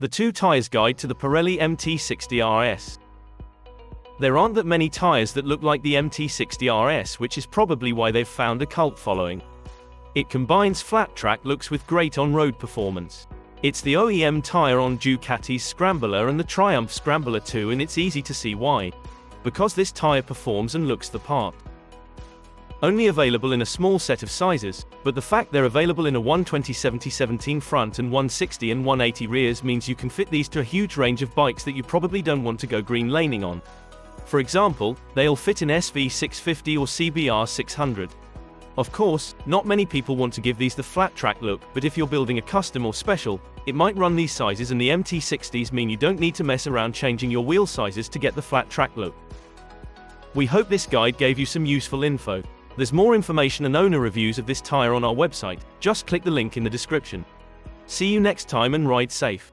The 2 Tyres Guide to the Pirelli MT60RS. There aren't that many tyres that look like the MT60RS, which is probably why they've found a cult following. It combines flat track looks with great on-road performance. It's the OEM tyre on Ducati's Scrambler and the Triumph Scrambler too, and it's easy to see why. Because this tyre performs and looks the part. Only available in a small set of sizes, but the fact they're available in a 120/70/17 front and 160 and 180 rears means you can fit these to a huge range of bikes that you probably don't want to go green laning on. For example, they'll fit in SV 650 or CBR 600. Of course, not many people want to give these the flat track look, but if you're building a custom or special, it might run these sizes, and the MT60s mean you don't need to mess around changing your wheel sizes to get the flat track look. We hope this guide gave you some useful info. There's more information and owner reviews of this tyre on our website, just click the link in the description. See you next time and ride safe.